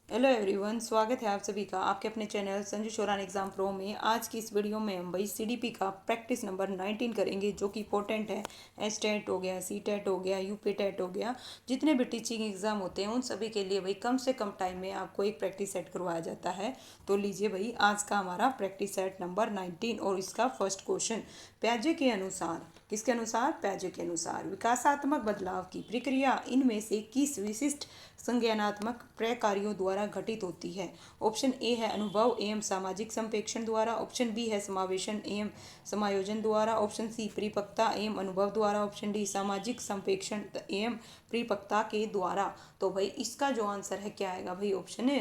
Hello everyone, स्वागत है आप सभी का आपके अपने channel Sanju Sheoran exam pro में। आज की इस वीडियो में हम भाई सीडीपी का प्रैक्टिस नंबर 19 करेंगे, जो कि इंपॉर्टेंट है। एस टेट हो गया, सी टेट हो गया, यूपी टेट हो गया, जितने भी टीचिंग एग्जाम होते हैं उन सभी के लिए भाई कम से कम टाइम में आपको एक प्रैक्टिस सेट करवाया जाता है। तो लीजिए भाई, आज का हमारा प्रैक्टिस सेट नंबर 19 और इसका फर्स्ट क्वेश्चन। प्याजे के अनुसार, किसके अनुसार? प्याजे के अनुसार विकासात्मक बदलाव की प्रक्रिया इनमें से किस विशिष्ट संज्ञानात्मक प्रक्रियाओं द्वारा घटित होती है? ऑप्शन ए है अनुभव एवं सामाजिक संप्रेषण द्वारा, ऑप्शन बी है समावेशन एवं समायोजन द्वारा, ऑप्शन सी परिपक्वता एवं अनुभव द्वारा, ऑप्शन डी सामाजिक संप्रेषण एवं परिपक्वता के द्वारा। तो भाई इसका जो आंसर है क्या आएगा भाई? ऑप्शन है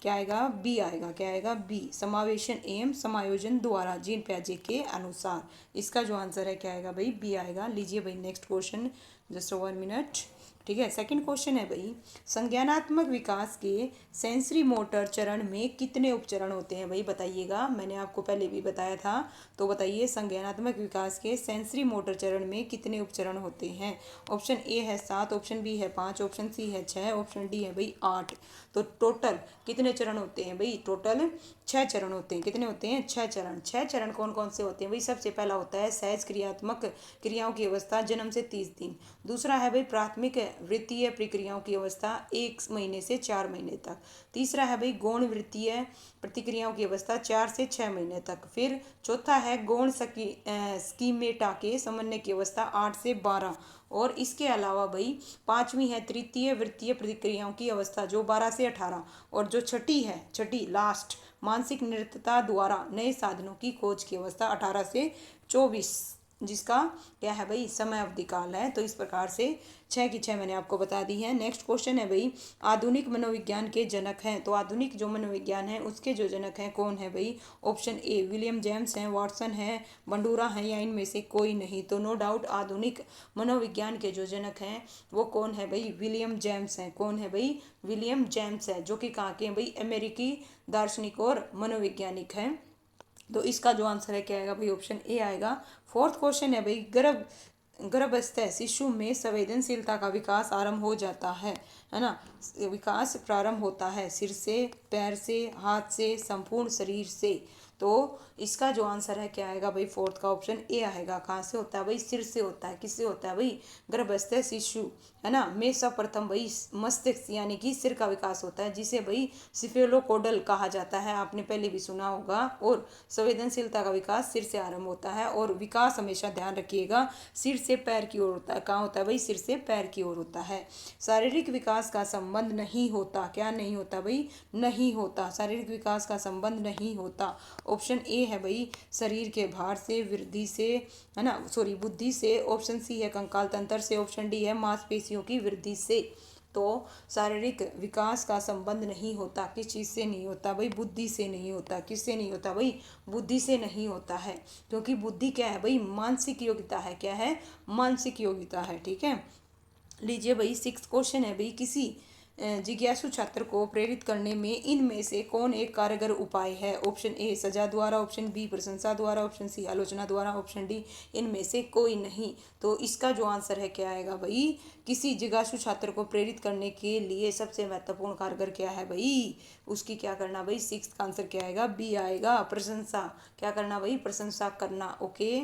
क्या आएगा? बी आएगा। क्या आएगा? बी, समावेशन एवं समायोजन द्वारा जीन प्याजे के अनुसार। इसका जो आंसर है क्या आएगा भाई? बी आएगा। लीजिए भाई नेक्स्ट क्वेश्चन, जस्ट 1 मिनट। ठीक है, सेकंड क्वेश्चन है भाई, संज्ञानात्मक विकास के सेंसरी मोटर चरण में कितने उपचरण होते हैं? भाई बताइएगा, मैंने आपको पहले भी बताया था। तो बताइए, संज्ञानात्मक विकास के सेंसरी मोटर चरण में कितने उपचरण होते हैं? ऑप्शन ए है 7, ऑप्शन बी है 5, ऑप्शन सी है 6, ऑप्शन डी है भाई 8। तो टोटल कितने चरण होते हैं भाई? टोटल 6 चरण होते हैं। कितने होते हैं? 6 चरण। 6 चरण कौन कौन से होते हैं भाई? सबसे पहला होता है सहज क्रियात्मक क्रियाओं की अवस्था जन्म से 30 दिन। दूसरा है भाई प्राथमिक वृत्तीय प्रक्रियाओं की अवस्था 1 महीने से 4 महीने तक। तीसरा है भाई गौण वृत्तीय प्रतिक्रियाओं की अवस्था 4 से 6 महीने तक। फिर चौथा है गौण स्कीमेटा के समन्वय की अवस्था 8 से 12। और इसके अलावा भाई पांचवी है तृतीय वृत्तीय प्रतिक्रियाओं की अवस्था, जो 12 से 18। और जो छठी है, छठी लास्ट, मानसिक निर्तता द्वारा नए साधनों की खोज की अवस्था 18 से 24, जिसका क्या है भाई? समय अवधि काल है। तो इस प्रकार से 6 की 6 मैंने आपको बता दी है। नेक्स्ट क्वेश्चन है भाई, आधुनिक मनोविज्ञान के जनक हैं। तो आधुनिक जो मनोविज्ञान है उसके जो जनक हैं कौन है भाई? ऑप्शन ए विलियम जेम्स हैं, वाटसन है, बंडूरा है, या इनमें से कोई नहीं। तो नो डाउट आधुनिक मनोविज्ञान के जो जनक हैं वो कौन है भाई? विलियम जेम्स हैं। कौन है भाई? विलियम जेम्स है, जो कि कहाँ के हैं भाई? अमेरिकी दार्शनिक और मनोवैज्ञानिक हैं। तो इसका जो आंसर है क्या आएगा भाई? ऑप्शन ए आएगा। फोर्थ क्वेश्चन है भाई, गर्भस्थ शिशु में संवेदनशीलता का विकास आरंभ हो जाता है ना? विकास प्रारंभ होता है सिर से, पैर से, हाथ से, संपूर्ण शरीर से। तो इसका जो आंसर है क्या आएगा भाई? फोर्थ का ऑप्शन ए आएगा। कहाँ से होता है भाई? सिर से होता है। किससे होता है भाई? गर्भस्थ शिशु है ना में सर्वप्रथम भाई मस्तिष्क यानी कि सिर का विकास होता है, जिसे भाई सिफेलोकोडल कहा जाता है, आपने पहले भी सुना होगा। और संवेदनशीलता का विकास सिर से आरंभ होता है। और विकास हमेशा ध्यान रखिएगा सिर से पैर की ओर होता है। कहाँ होता है भाई? सिर से पैर की ओर होता है। शारीरिक विकास का संबंध नहीं होता। क्या नहीं होता भाई? नहीं होता। शारीरिक विकास का संबंध नहीं होता। ऑप्शन ए है भाई शरीर के भार से, वृद्धि से, है ना, सॉरी बुद्धि से। ऑप्शन सी है कंकाल तंत्र से। ऑप्शन डी है मांसपेशियों की वृद्धि से। तो शारीरिक विकास का संबंध नहीं होता। किस चीज़ से नहीं होता भाई? बुद्धि से नहीं होता। किससे नहीं होता भाई? बुद्धि से नहीं होता है, क्योंकि बुद्धि क्या है भाई? मानसिक योग्यता है। क्या है? मानसिक योग्यता है। ठीक है, लीजिए भाई सिक्स क्वेश्चन है भाई, किसी जिज्ञासु छात्र को प्रेरित करने में इनमें से कौन एक कारगर उपाय है? ऑप्शन ए सजा द्वारा, ऑप्शन बी प्रशंसा द्वारा, ऑप्शन सी आलोचना द्वारा, ऑप्शन डी इनमें से कोई नहीं। तो इसका जो आंसर है क्या आएगा भाई? किसी जिज्ञासु छात्र को प्रेरित करने के लिए सबसे महत्वपूर्ण कारगर क्या है भाई? उसकी क्या करना भाई? सिक्स का आंसर क्या आएगा? बी आएगा, प्रशंसा। क्या करना भाई? प्रशंसा करना। ओके,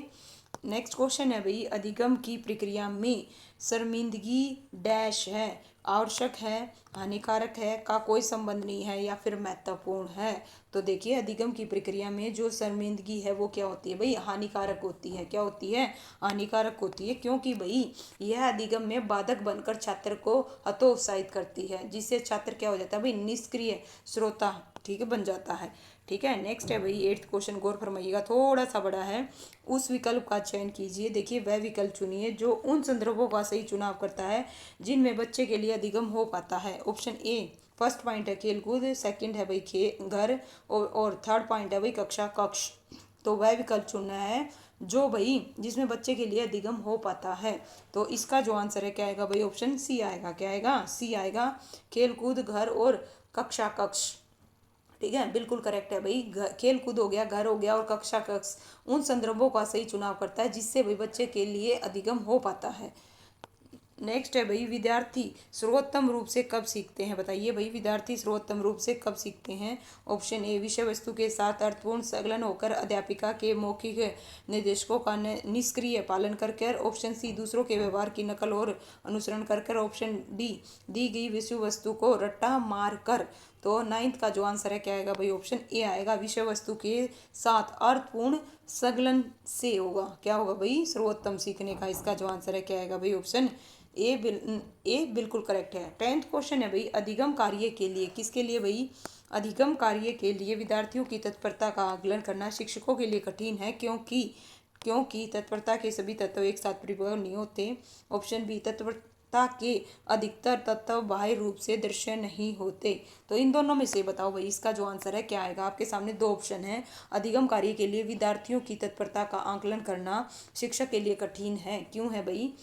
नेक्स्ट क्वेश्चन है भाई, अधिगम की प्रक्रिया में शर्मिंदगी डैश है, आवश्यक है, हानिकारक है, का कोई संबंध नहीं है, या फिर महत्वपूर्ण है? तो देखिए, अधिगम की प्रक्रिया में जो शर्मिंदगी है वो क्या होती है भाई? हानिकारक होती है। क्या होती है? हानिकारक होती है, क्योंकि भाई यह अधिगम में बाधक बनकर छात्र को हतोत्साहित करती है, जिससे छात्र क्या हो जाता है भाई? निष्क्रिय श्रोता, ठीक है, बन जाता है। ठीक है, नेक्स्ट है भाई एट्थ क्वेश्चन, गौर फरमाइएगा, थोड़ा सा बड़ा है। उस विकल्प का चयन कीजिए। देखिए, वह विकल्प चुनिए जो उन संदर्भों का सही चुनाव करता है जिनमें बच्चे के लिए अधिगम हो पाता है। ऑप्शन ए फर्स्ट पॉइंट है खेलकूद, सेकंड है भाई घर, और थर्ड पॉइंट है भाई कक्षा कक्ष। तो वह विकल्प चुनना है जो भाई जिसमें बच्चे के लिए अधिगम हो पाता है। तो इसका जो आंसर है क्या आएगा भाई? ऑप्शन सी आएगा। क्या आएगा? सी आएगा, खेलकूद, घर और कक्षा कक्ष। ठीक है, बिल्कुल करेक्ट है भाई। खेल कूद हो गया, घर हो गया, और कक्षा कक्ष उन संदर्भों का सही चुनाव करता है जिससे भाई बच्चे के लिए अधिगम हो पाता है। नेक्स्ट है भाई, विद्यार्थी सर्वोत्तम रूप से कब सीखते हैं? बताइए भाई, विद्यार्थी सर्वोत्तम रूप से कब सीखते हैं? ऑप्शन ए, विषय वस्तु के साथ अर्थपूर्ण संलग्न होकर, अध्यापिका के मौखिक निर्देशों का निष्क्रिय पालन करके। ऑप्शन सी, दूसरों के व्यवहार की नकल और अनुसरण कर। ऑप्शन डी, दी गई विषय वस्तु को रट्टा मार कर। तो नाइन्थ का जो आंसर है क्या आएगा भाई? ऑप्शन ए आएगा, विषय वस्तु के साथ अर्थपूर्ण संलग्न से होगा। क्या होगा भाई? सर्वोत्तम सीखने का इसका जो आंसर है क्या आएगा भाई? ऑप्शन ए बिल्कुल करेक्ट है। 10th क्वेश्चन है भाई, अधिगम कार्य के लिए, किसके लिए भाई? अधिगम कार्य के लिए विद्यार्थियों की तत्परता का आकलन करना शिक्षकों के लिए कठिन है, क्योंकि तत्परता के सभी तत्व एक साथ परिपूर्ण नहीं होते। ऑप्शन बी, तत्परता के अधिकतर तत्व बाह्य रूप से दृश्य नहीं होते। तो इन दोनों में से बताओ भाई, इसका जो आंसर है क्या आएगा? आपके सामने दो ऑप्शन है। अधिगम कार्य के लिए विद्यार्थियों की तत्परता का आकलन करना शिक्षक के लिए कठिन है। क्यों है भाई?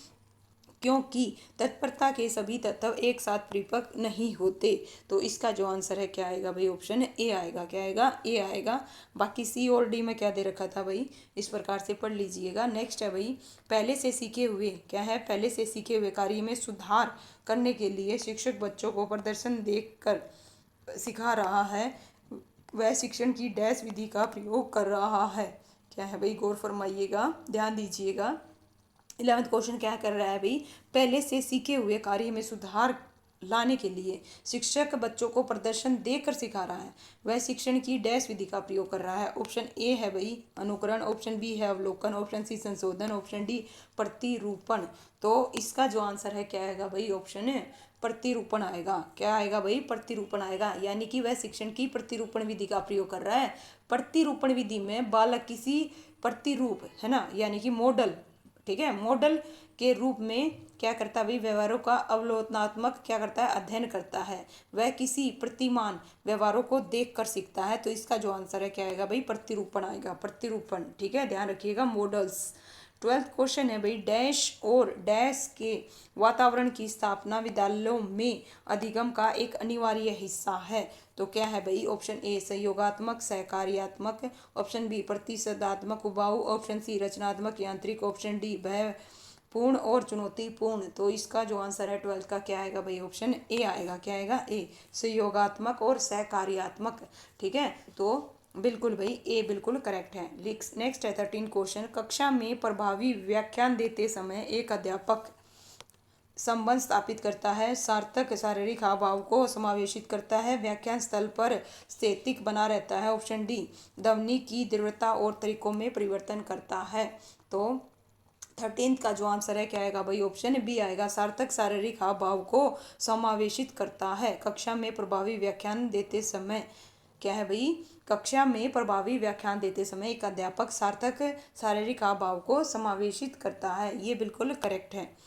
क्योंकि तत्परता के सभी तत्व एक साथ परिपक्व नहीं होते। तो इसका जो आंसर है क्या आएगा भाई? ऑप्शन ए आएगा। क्या आएगा? ए आएगा। बाकी सी और डी में क्या दे रखा था भाई, इस प्रकार से पढ़ लीजिएगा। नेक्स्ट है भाई, पहले से सीखे हुए, क्या है? पहले से सीखे हुए कार्य में सुधार करने के लिए शिक्षक बच्चों को प्रदर्शन देखकर सिखा रहा है, वह शिक्षण की डैश विधि का प्रयोग कर रहा है। क्या है भाई? गौर फरमाइएगा, ध्यान दीजिएगा। 11th क्वेश्चन क्या कर रहा है भाई? पहले से सीखे हुए कार्य में सुधार लाने के लिए शिक्षक बच्चों को प्रदर्शन देकर सिखा रहा है, वह शिक्षण की डैश विधि का प्रयोग कर रहा है। ऑप्शन ए है भाई अनुकरण, ऑप्शन बी है अवलोकन, ऑप्शन सी संशोधन, ऑप्शन डी प्रतिरूपण। तो इसका जो आंसर है क्या आएगा भाई? ऑप्शन प्रतिरूपण आएगा। क्या आएगा भाई? प्रतिरूपण आएगा, यानी कि वह शिक्षण की प्रतिरूपण विधि का प्रयोग कर रहा है। प्रतिरूपण विधि में बालक किसी प्रतिरूप, है ना, यानी कि मॉडल, ठीक है, मॉडल के रूप में क्या करता है भाई? व्यवहारों का अवलोकनात्मक क्या करता है? अध्ययन करता है। वह किसी प्रतिमान व्यवहारों को देख कर सीखता है। तो इसका जो आंसर है क्या आएगा भाई? प्रतिरूपण आएगा। प्रतिरूपण, ठीक है, ध्यान रखिएगा। मॉडल्स। 12th क्वेश्चन है भाई, डैश और डैश के वातावरण की स्थापना विद्यालयों में अधिगम का एक अनिवार्य हिस्सा है। तो क्या है भाई? ऑप्शन ए सहयोगात्मक सहकार्यात्मक, ऑप्शन बी प्रतिशतात्मक उबाऊ, ऑप्शन सी रचनात्मक यांत्रिक, ऑप्शन डी भय पूर्ण और चुनौतीपूर्ण। तो इसका जो आंसर है 12th का क्या आएगा भाई? ऑप्शन ए आएगा। क्या आएगा? ए, सहयोगात्मक और सहकार्यात्मक, ठीक है। तो बिल्कुल भाई ए बिल्कुल करेक्ट है। नेक्स्ट है 13 क्वेश्चन, कक्षा में प्रभावी व्याख्यान देते समय एक अध्यापक संबंध स्थापित करता है, सार्थक शारीरिक हाव भाव को समावेशित करता है, व्याख्यान स्थल पर स्थैतिक बना रहता है। ऑप्शन डी, ध्वनि की तीव्रता और तरीकों में परिवर्तन करता है। तो 13th का जो आंसर है क्या आएगा भाई? ऑप्शन बी आएगा, सार्थक शारीरिक हाव भाव को समावेशित करता है। कक्षा में प्रभावी व्याख्यान देते समय क्या है भाई? कक्षा में प्रभावी व्याख्यान देते समय एक अध्यापक सार्थक शारीरिक हाव भाव को समावेशित करता है। ये बिल्कुल करेक्ट है।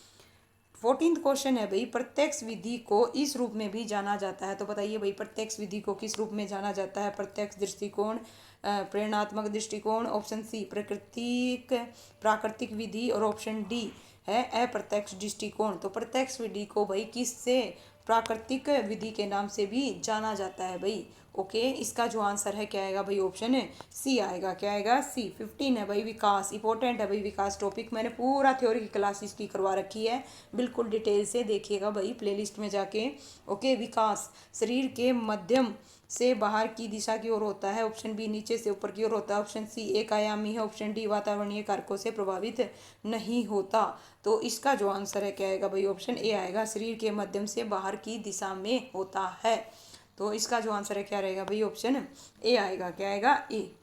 14th क्वेश्चन है भाई, प्रत्यक्ष विधि को इस रूप में भी जाना जाता है। तो बताइए भाई, प्रत्यक्ष विधि को किस रूप में जाना जाता है? प्रत्यक्ष दृष्टिकोण, प्रेरणात्मक दृष्टिकोण, ऑप्शन सी प्राकृतिक विधि, और ऑप्शन डी है अप्रत्यक्ष दृष्टिकोण। तो प्रत्यक्ष विधि को भाई किससे? प्राकृतिक विधि के नाम से भी जाना जाता है भाई। ओके, इसका जो आंसर है क्या आएगा भाई? ऑप्शन है सी आएगा। क्या आएगा? सी। 15 है भाई, विकास। इंपॉर्टेंट है भाई विकास टॉपिक, मैंने पूरा थ्योरी की क्लास इसकी करवा रखी है, बिल्कुल डिटेल से देखिएगा भाई प्लेलिस्ट में जाके। ओके, विकास शरीर के मध्यम से बाहर की दिशा की ओर होता है, ऑप्शन बी नीचे से ऊपर की ओर होता है, ऑप्शन सी एक आयामी है, ऑप्शन डी वातावरणीय कारकों से प्रभावित नहीं होता। तो इसका जो आंसर है क्या आएगा भाई? ऑप्शन ए आएगा, शरीर के मध्यम से बाहर की दिशा में होता है। तो इसका जो आंसर है क्या रहेगा भाई? ऑप्शन ए आएगा। क्या आएगा? ए।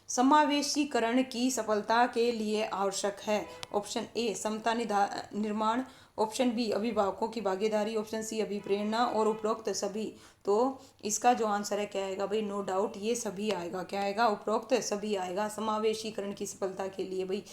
समावेशीकरण की सफलता के लिए आवश्यक है, ऑप्शन ए समता निर्माण, ऑप्शन बी अभिभावकों की भागीदारी, ऑप्शन सी अभिप्रेरणा, और उपरोक्त सभी। तो इसका जो आंसर है क्या आएगा भाई? नो डाउट ये सभी आएगा। क्या आएगा? उपरोक्त सभी आएगा। समावेशीकरण की सफलता के लिए भाई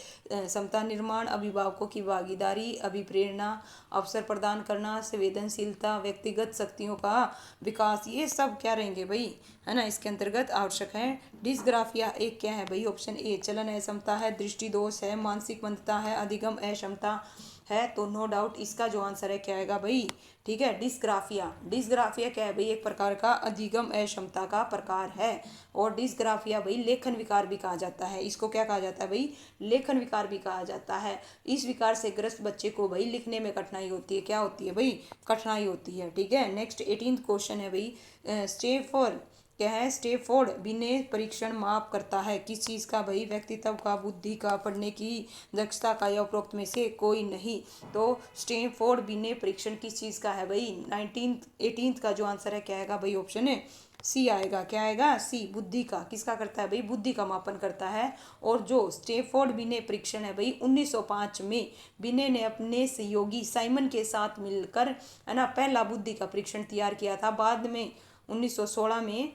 समता निर्माण, अभिभावकों की भागीदारी, अभिप्रेरणा, अवसर प्रदान करना, संवेदनशीलता, व्यक्तिगत शक्तियों का विकास, ये सब क्या रहेंगे भाई, है ना, इसके अंतर्गत आवश्यक है। डिस्ग्राफिया एक क्या है भाई? ऑप्शन ए चलन अक्षमता है, दृष्टि दोष है, मानसिक मंदता है, अधिगम अक्षमता है, तो नो डाउट इसका जो आंसर है क्या आएगा भाई, ठीक है, डिस्ग्राफिया। डिस्ग्राफिया क्या है भाई, एक प्रकार का अधिगम अक्षमता का प्रकार है। और डिस्ग्राफिया भाई लेखन विकार भी कहा जाता है, इसको क्या कहा जाता है भाई, लेखन विकार भी कहा जाता है। इस विकार से ग्रस्त बच्चे को भाई लिखने में कठिनाई होती है, क्या होती है भाई, कठिनाई होती है, ठीक है। नेक्स्ट 18th क्वेश्चन है भाई, स्टेफोर्ड क्या है, स्टेफोर्ड बिने परीक्षण माप करता है किस चीज़ का भाई, व्यक्तित्व का, बुद्धि का, पढ़ने की दक्षता का, या उपरोक्त में से कोई नहीं। तो स्टेफोर्ड बिने परीक्षण किस चीज़ का है भाई, 18th का जो आंसर है क्या आएगा भाई, ऑप्शन है सी आएगा, क्या आएगा, सी, बुद्धि का। किसका करता है भाई, बुद्धि का मापन करता है। और जो स्टेफोर्ड बिने परीक्षण है भाई 1905 में बिने ने अपने सहयोगी साइमन के साथ मिलकर है ना पहला बुद्धि का परीक्षण तैयार किया था। बाद में 1916 में,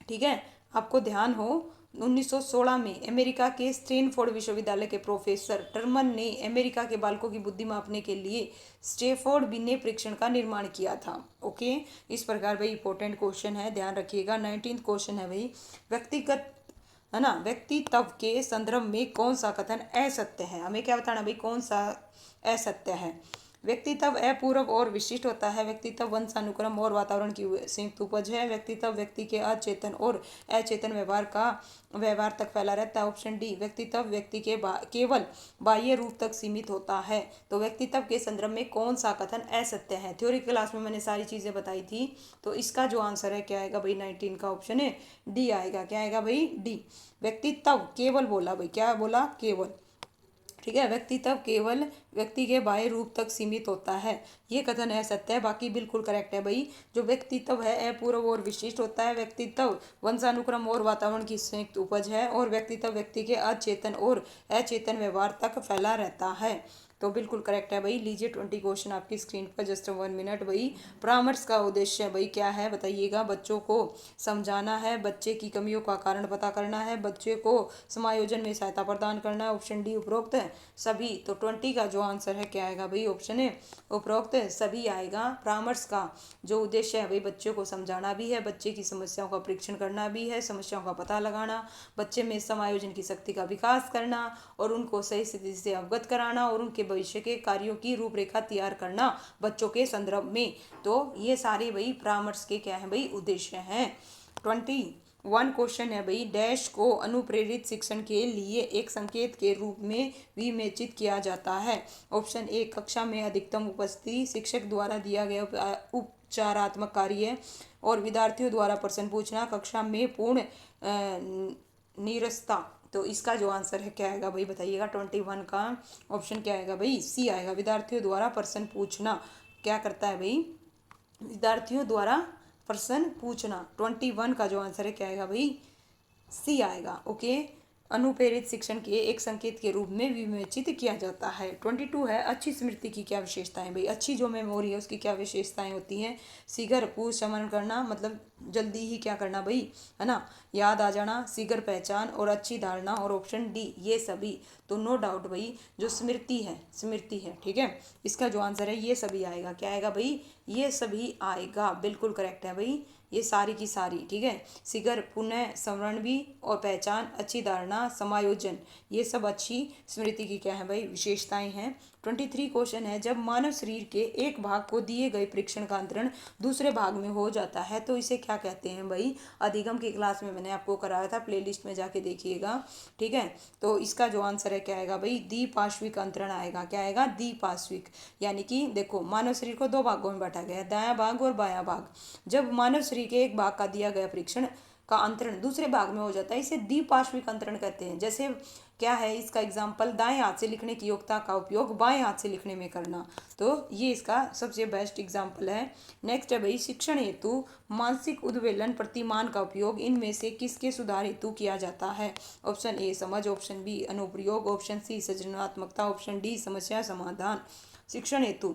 ठीक है, आपको ध्यान हो, 1916 में अमेरिका के स्टैनफोर्ड विश्वविद्यालय के प्रोफेसर टर्मन ने अमेरिका के बालकों की बुद्धि मापने के लिए स्टेफोर्ड बिने परीक्षण का निर्माण किया था। ओके, इस प्रकार भाई इंपॉर्टेंट क्वेश्चन है, ध्यान रखिएगा। 19th क्वेश्चन है भाई, व्यक्तिगत है ना व्यक्तित्व के संदर्भ में कौन सा कथन असत्य है, हमें क्या बताना भाई, कौन सा असत्य है। व्यक्तित्व अपूर्व और विशिष्ट होता है। व्यक्तित्व वंशानुक्रम और वातावरण की संयुक्त उपज है। व्यक्तित्व व्यक्ति के अचेतन और अचेतन व्यवहार तक फैला रहता है। ऑप्शन डी, व्यक्तित्व व्यक्ति के केवल बाह्य रूप तक सीमित होता है। तो व्यक्तित्व के संदर्भ में कौन सा कथन असत्य है, थ्योरी क्लास में मैंने सारी चीजें बताई थी। तो इसका जो आंसर है क्या आएगा भाई, 19 का ऑप्शन है डी आएगा, क्या आएगा भाई, डी। व्यक्तित्व केवल बोला भाई, क्या बोला, केवल, ठीक है, व्यक्तित्व केवल व्यक्ति के बाह्य रूप तक सीमित होता है, ये कथन असत्य है, बाकी बिल्कुल करेक्ट है भाई। जो व्यक्तित्व है अपूर्व और विशिष्ट होता है। व्यक्तित्व वंशानुक्रम और वातावरण की संयुक्त उपज है। और व्यक्तित्व व्यक्ति के अचेतन और अचेतन व्यवहार तक फैला रहता है। तो बिल्कुल करेक्ट है भाई। लीजिए 20 क्वेश्चन आपकी स्क्रीन पर, जस्ट 1 मिनट भाई। परामर्श का उद्देश्य भाई क्या है बताइएगा, बच्चों को समझाना है, बच्चे की कमियों का कारण पता करना है, बच्चे को समायोजन में सहायता प्रदान करना है। ऑप्शन डी उपरोक्त है सभी। तो 20 का जो आंसर है क्या आएगा भाई, ऑप्शन है उपरोक्त सभी आएगा। परामर्श का जो उद्देश्य है भाई, बच्चों को समझाना भी है, बच्चे की समस्याओं का परीक्षण करना भी है, समस्याओं का पता लगाना, बच्चे में समायोजन की शक्ति का विकास करना और उनको सही स्थिति से अवगत कराना और उनके भविष्य के कार्यों की रूपरेखा तैयार करना बच्चों के संदर्भ में। तो ये सारे भाई परामर्श के क्या है भाई, उद्देश्य हैं। 21 क्वेश्चन है भाई, डैश को अनुप्रेरित शिक्षण के लिए एक संकेत के रूप में विवेचित किया जाता है। ऑप्शन ए, कक्षा में अधिकतम उपस्थिति, शिक्षक द्वारा दिया गया उपचारात्मक कार्य और विद्यार्थियों द्वारा प्रश्न पूछना, कक्षा में पूर्ण नीरसता। तो इसका जो आंसर है क्या आएगा भाई बताइएगा, 21 का ऑप्शन क्या आएगा भाई, सी आएगा। विद्यार्थियों द्वारा प्रश्न पूछना क्या करता है भाई, विद्यार्थियों द्वारा प्रश्न पूछना। 21 का जो आंसर है क्या आएगा भाई, सी आएगा। ओके, अनुप्रेरित शिक्षण के एक संकेत के रूप में विवेचित किया जाता है। 22 है, अच्छी स्मृति की क्या विशेषताएं भाई, अच्छी जो मेमोरी है उसकी क्या विशेषताएं होती हैं। शीघ्र पूर्व स्मरण करना, मतलब जल्दी ही क्या करना भाई, है ना, याद आ जाना, शीघ्र पहचान और अच्छी धारणा। और ऑप्शन डी ये सभी। तो नो डाउट भाई जो स्मृति है, ठीक है, इसका जो आंसर है ये सभी आएगा, क्या आएगा भाई, ये सभी आएगा, बिल्कुल करेक्ट है भाई, ये सारी की सारी, ठीक है। शीघ्र पुनः स्मरण भी और पहचान, अच्छी धारणा, समायोजन, ये सब अच्छी स्मृति की क्या है भाई, विशेषताएं हैं। 23 क्वेश्चन है, जब मानव शरीर के एक भाग को दिए गए परीक्षण का अंतरण दूसरे भाग में हो जाता है तो इसे क्या कहते हैं भाई। अधिगम की क्लास में मैंने आपको कराया था, प्लेलिस्ट में जाके देखिएगा, ठीक है। तो इसका जो आंसर है क्या आएगा भाई, द्विपार्श्विक अंतरण आएगा, क्या आएगा, द्विपार्श्विक। यानी कि देखो मानव शरीर को दो भागों में बांटा गया है, दायां भाग और बायां भाग। जब मानव शरीर के एक भाग का दिया गया परीक्षण का अंतरण दूसरे भाग में हो जाता है, इसे द्विपार्श्विक अंतरण कहते हैं। जैसे क्या है इसका एग्जाम्पल, दाएं हाथ से लिखने की योग्यता का उपयोग बाएं हाथ से लिखने में करना, तो ये इसका सबसे बेस्ट एग्जाम्पल है। नेक्स्ट है भाई, शिक्षण हेतु मानसिक उद्वेलन प्रतिमान का उपयोग इनमें से किसके सुधार हेतु किया जाता है। ऑप्शन ए समझ, ऑप्शन बी अनुप्रयोग, ऑप्शन सी सृजनात्मकता, ऑप्शन डी समस्या समाधान। शिक्षण हेतु,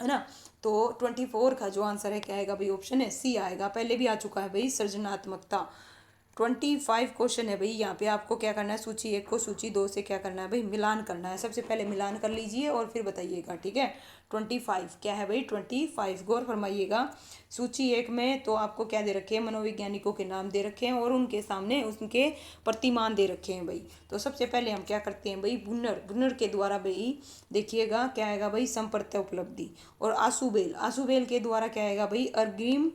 है ना। तो 24 का जो आंसर है क्या आएगा भाई, ऑप्शन है सी आएगा, पहले भी आ चुका है भाई, सृजनात्मकता। 25 क्वेश्चन है भाई, यहाँ पे आपको क्या करना है, सूची 1 को सूची 2 से क्या करना है भाई, मिलान करना है। सबसे पहले मिलान कर लीजिए और फिर बताइएगा, ठीक है। 25 क्या है भाई 25। गौर फरमाइएगा सूची 1 में तो आपको क्या दे रखे हैं, मनोवैज्ञानिकों के नाम दे रखे हैं और उनके सामने उनके प्रतिमान दे रखे हैं भाई। तो सबसे पहले हम क्या करते हैं भाई, बुनर, बुनर के द्वारा भाई देखिएगा क्या आएगा भाई, संपर्क उपलब्धि। और आशुबेल, आशुबेल के द्वारा क्या आएगा भाई, अग्रिम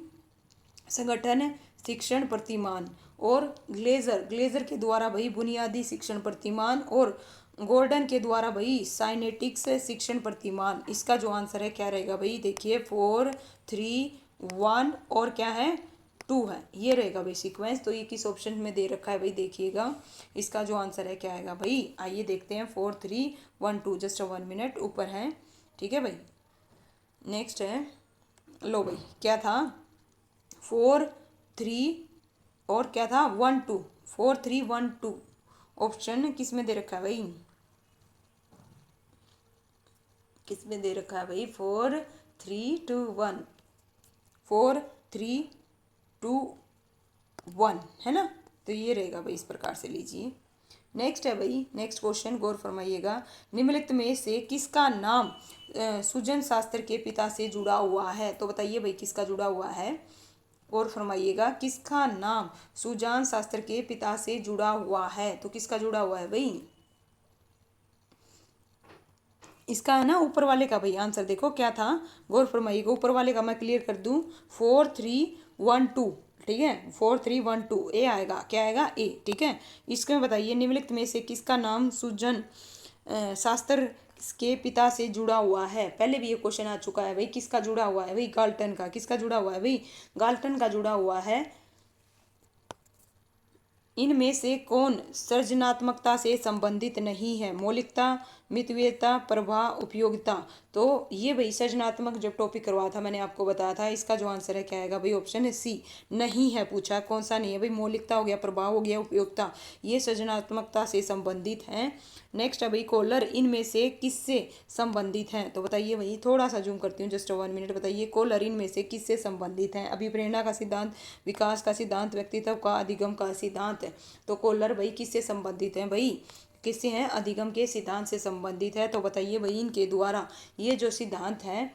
संगठन शिक्षण प्रतिमान। और ग्लेजर, ग्लेजर के द्वारा भाई बुनियादी शिक्षण प्रतिमान। और गोल्डन के द्वारा भाई साइनेटिक्स शिक्षण प्रतिमान। इसका जो आंसर है क्या रहेगा भाई, देखिए 4 3 1 और क्या है 2 है, ये रहेगा भाई सीक्वेंस। तो ये किस ऑप्शन में दे रखा है भाई, देखिएगा इसका जो आंसर है क्या आएगा भाई, आइए देखते हैं 4 3 1 2, जस्ट 1 मिनट ऊपर है, ठीक है भाई। नेक्स्ट है, लो भाई क्या था 4 3 और क्या था 1 2, 4 3 1 2 ऑप्शन किस में दे रखा है भाई, किस में दे रखा है भाई, 4 3 2 1, 4 3 2 1 है ना। तो ये रहेगा भाई, इस प्रकार से लीजिए। नेक्स्ट है भाई, नेक्स्ट क्वेश्चन गौर फरमाइएगा, निम्नलिखित में से किसका नाम सुजन शास्त्र के पिता से जुड़ा हुआ है। तो बताइए भाई किसका जुड़ा हुआ है, गौर फरमाइएगा, किसका नाम सुजान शास्त्र के पिता से जुड़ा हुआ है। तो किसका जुड़ा हुआ है भाई, इसका है ना ऊपर वाले का भाई आंसर देखो क्या था, गौर फरमाइएगा। ऊपर वाले का मैं क्लियर कर दूं, 4 3 1 2, ठीक है 4 3 1 2 ए आएगा, क्या आएगा ए, ठीक है। इसमें बताइए निम्नलिखित में से किसका नाम सुजन शास्त्र के पिता से जुड़ा हुआ है। पहले भी ये क्वेश्चन आ चुका है भाई, किसका जुड़ा हुआ है भाई, गाल्टन का। किसका जुड़ा हुआ है भाई, गाल्टन का जुड़ा हुआ है। इनमें से कौन सृजनात्मकता से संबंधित नहीं है, मौलिकता, मितव्ययता, प्रभाव, उपयोगिता। तो ये भाई सृजनात्मक जब टॉपिक करवाया था मैंने आपको बताया था, इसका जो आंसर है क्या आएगा भाई, ऑप्शन है सी, नहीं है। पूछा कौन सा नहीं है भाई, मौलिकता हो गया, प्रभाव हो गया, उपयोगिता, ये सृजनात्मकता से संबंधित हैं। नेक्स्ट है भाई कोलर, इनमें से किससे संबंधित हैं। तो बताइए भाई, थोड़ा सा जूम करती हूँ, जस्ट 1 मिनट, बताइए कोलर इनमें से किससे संबंधित हैं। अभिप्रेरणा का सिद्धांत, विकास का सिद्धांत, व्यक्तित्व का, अधिगम का सिद्धांत। तो कोलर भाई किससे संबंधित हैं भाई, किससे हैं, अधिगम के सिद्धांत से संबंधित है। तो बताइए भाई इनके द्वारा ये जो सिद्धांत है,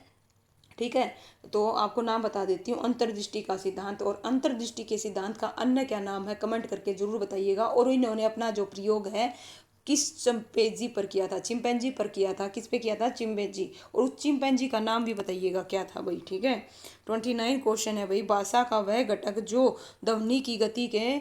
ठीक है, तो आपको नाम बता देती हूँ, अंतर्दृष्टि का सिद्धांत। और अंतर्दृष्टि के सिद्धांत का अन्य क्या नाम है, कमेंट करके जरूर बताइएगा। और इन्होंने अपना जो प्रयोग है किस चिंपैंजी पर किया था, चिंपैंजी पर किया था, किस पे किया था, चिंपैंजी। और उस चिंपैंजी का नाम भी बताइएगा क्या था भाई, ठीक है। 29 क्वेश्चन है भाई, भाषा का वह घटक जो ध्वनि की गति के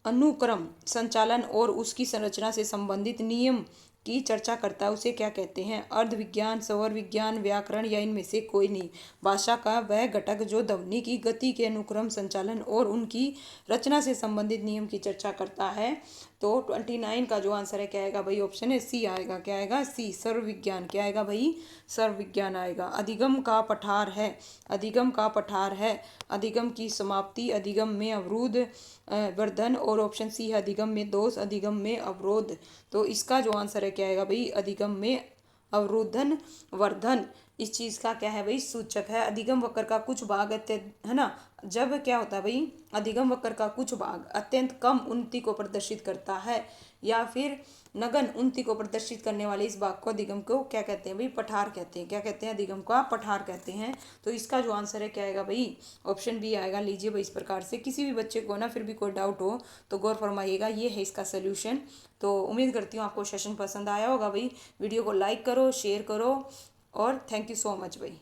अनुक्रम, संचालन और उसकी संरचना से संबंधित नियम की चर्चा करता है, उसे क्या कहते हैं। अर्ध विज्ञान, स्वर विज्ञान, व्याकरण या इनमें से कोई नहीं। भाषा का वह घटक जो ध्वनि की गति के अनुक्रम, संचालन और उनकी रचना से संबंधित नियम की चर्चा करता है। तो 29 का जो आंसर है क्या आएगा भाई, ऑप्शन है सी आएगा, क्या आएगा सी, सर्व विज्ञान। क्या आएगा भाई, सर्व विज्ञान आएगा। अधिगम का पठार है, अधिगम का पठार है, अधिगम की समाप्ति, अधिगम में अवरोध वर्धन। और ऑप्शन सी है अधिगम में दोष, अधिगम में अवरोध। तो इसका जो आंसर है क्या आएगा भाई, अधिगम में अवरोधन वर्धन। इस चीज का क्या है भाई, सूचक है। अधिगम वक्र का कुछ भाग है ना, जब क्या होता है भाई, अधिगम वक्र का कुछ भाग अत्यंत कम उन्नति को प्रदर्शित करता है या फिर नगन उन्नति को प्रदर्शित करने वाले इस भाग को, अधिगम को क्या कहते हैं भाई, पठार कहते हैं। क्या कहते हैं, अधिगम का पठार कहते हैं। तो इसका जो आंसर है क्या आएगा भाई, ऑप्शन बी आएगा। लीजिए भाई इस प्रकार से, किसी भी बच्चे को ना फिर भी कोई डाउट हो तो गौर फरमाइएगा, ये है इसका सोल्यूशन। तो उम्मीद करती हूँ आपको सेशन पसंद आया होगा भाई। वीडियो को लाइक करो, शेयर करो और थैंक यू सो मच भाई।